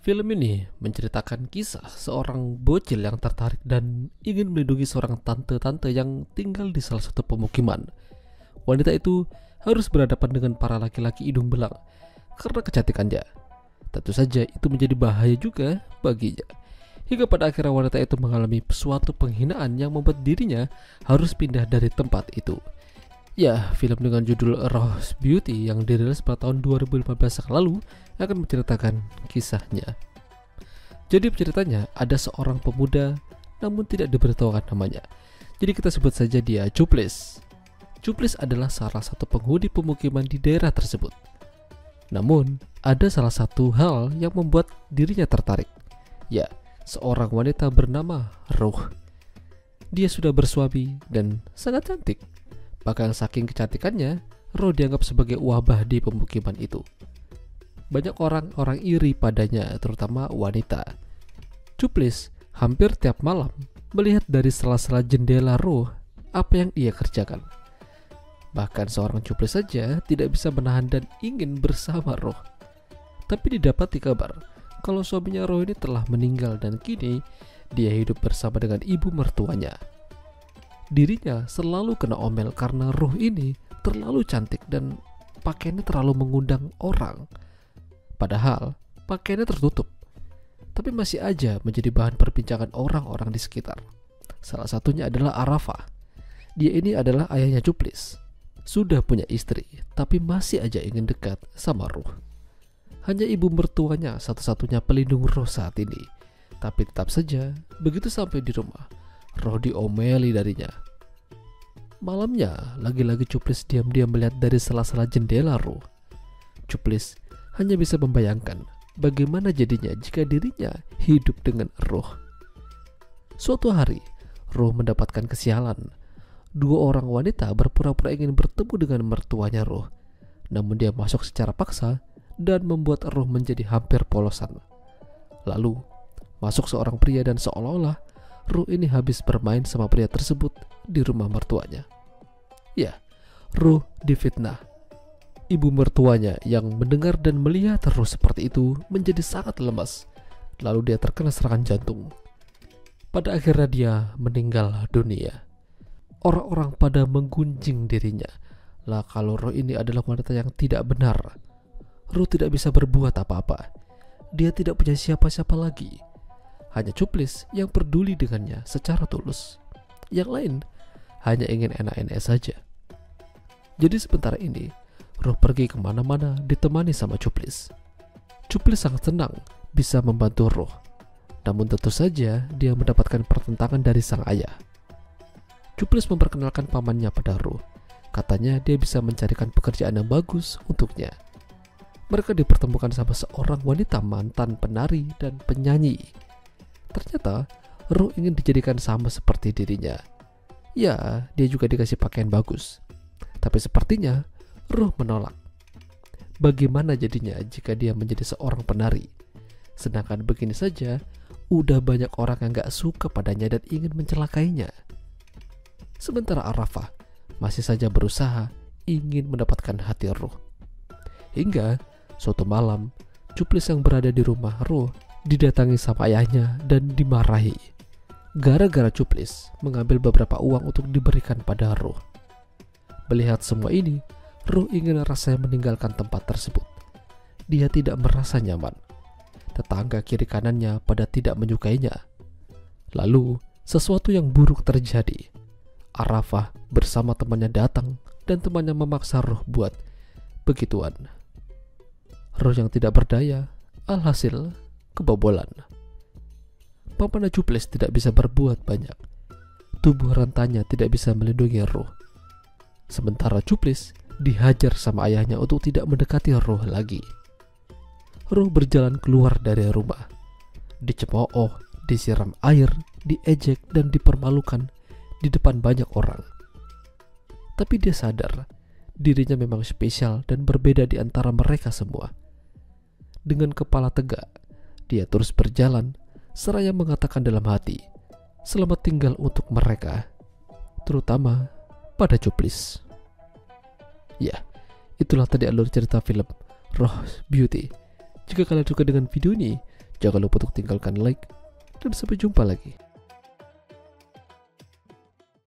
Film ini menceritakan kisah seorang bocil yang tertarik dan ingin melindungi seorang tante-tante yang tinggal di salah satu pemukiman. Wanita itu harus berhadapan dengan para laki-laki hidung belang karena kecantikannya. Tentu saja itu menjadi bahaya juga baginya. Hingga pada akhirnya wanita itu mengalami suatu penghinaan yang membuat dirinya harus pindah dari tempat itu. Ya, film dengan judul Rose Beauty yang dirilis pada tahun 2015 yang lalu akan menceritakan kisahnya. Jadi ceritanya ada seorang pemuda namun tidak diberitahukan namanya. Jadi kita sebut saja dia Cuplis. Cuplis adalah salah satu penghuni pemukiman di daerah tersebut. Namun ada salah satu hal yang membuat dirinya tertarik. Ya, seorang wanita bernama Ruh. Dia sudah bersuami dan sangat cantik. Bahkan saking kecantikannya, Ruh dianggap sebagai wabah di pemukiman itu. Banyak orang-orang iri padanya, terutama wanita. Cuplis hampir tiap malam melihat dari sela-sela jendela Ruh apa yang ia kerjakan. Bahkan seorang Cuplis saja tidak bisa menahan dan ingin bersama Ruh. Tapi didapati kabar kalau suaminya Ruh ini telah meninggal dan kini dia hidup bersama dengan ibu mertuanya. Dirinya selalu kena omel karena Ruh ini terlalu cantik dan pakaiannya terlalu mengundang orang. Padahal pakaiannya tertutup, tapi masih aja menjadi bahan perbincangan orang-orang di sekitar. Salah satunya adalah Arafah. Dia ini adalah ayahnya Cuplis. Sudah punya istri, tapi masih aja ingin dekat sama Ruh. Hanya ibu mertuanya satu-satunya pelindung Ruh saat ini. Tapi tetap saja, begitu sampai di rumah, Ruh diomeli darinya. Malamnya, lagi-lagi Cuplis diam-diam melihat dari sela-sela jendela Ruh. Cuplis hanya bisa membayangkan bagaimana jadinya jika dirinya hidup dengan Ruh. Suatu hari, Ruh mendapatkan kesialan. Dua orang wanita berpura-pura ingin bertemu dengan mertuanya Ruh. Namun dia masuk secara paksa dan membuat Ruh menjadi hampir polosan. Lalu, masuk seorang pria dan seolah-olah Ruh ini habis bermain sama pria tersebut di rumah mertuanya. Ya, Ruh difitnah. Ibu mertuanya yang mendengar dan melihat Ruh seperti itu menjadi sangat lemas. Lalu dia terkena serangan jantung. Pada akhirnya dia meninggal dunia. Orang-orang pada menggunjing dirinya. Lah kalau Ruh ini adalah wanita yang tidak benar. Ruh tidak bisa berbuat apa-apa. Dia tidak punya siapa-siapa lagi. Hanya Cuplis yang peduli dengannya secara tulus. Yang lain hanya ingin enak-enak saja. Jadi sebentar ini Ruh pergi kemana-mana ditemani sama Cuplis. Cuplis sangat senang bisa membantu Ruh. Namun tentu saja dia mendapatkan pertentangan dari sang ayah. Cuplis memperkenalkan pamannya pada Ruh. Katanya dia bisa mencarikan pekerjaan yang bagus untuknya. Mereka dipertemukan sama seorang wanita mantan penari dan penyanyi. Ternyata Ruh ingin dijadikan sama seperti dirinya. Ya, dia juga dikasih pakaian bagus. Tapi sepertinya Ruh menolak. Bagaimana jadinya jika dia menjadi seorang penari? Sedangkan begini saja, udah banyak orang yang gak suka padanya dan ingin mencelakainya. Sementara Arafah masih saja berusaha ingin mendapatkan hati Ruh. Hingga suatu malam, Cuplis yang berada di rumah Ruh didatangi sama ayahnya dan dimarahi. Gara-gara Cuplis mengambil beberapa uang untuk diberikan pada Ruh. Melihat semua ini, Ruh ingin rasanya meninggalkan tempat tersebut. Dia tidak merasa nyaman. Tetangga kiri kanannya pada tidak menyukainya. Lalu, sesuatu yang buruk terjadi. Arafah bersama temannya datang dan temannya memaksa Ruh buat begituan. Ruh yang tidak berdaya, alhasil kebobolan. Pamannya Cuplis tidak bisa berbuat banyak. Tubuh rentannya tidak bisa melindungi Ruh. Sementara Cuplis dihajar sama ayahnya untuk tidak mendekati Ruh lagi. Ruh berjalan keluar dari rumah. Dicemooh, disiram air, diejek dan dipermalukan di depan banyak orang. Tapi dia sadar dirinya memang spesial dan berbeda di antara mereka semua. Dengan kepala tegak, dia terus berjalan seraya mengatakan dalam hati, selamat tinggal untuk mereka, terutama pada Cuplis. Ya, itulah tadi alur cerita film Rose Beauty. Jika kalian suka dengan video ini, Jangan lupa untuk tinggalkan like dan sampai jumpa lagi.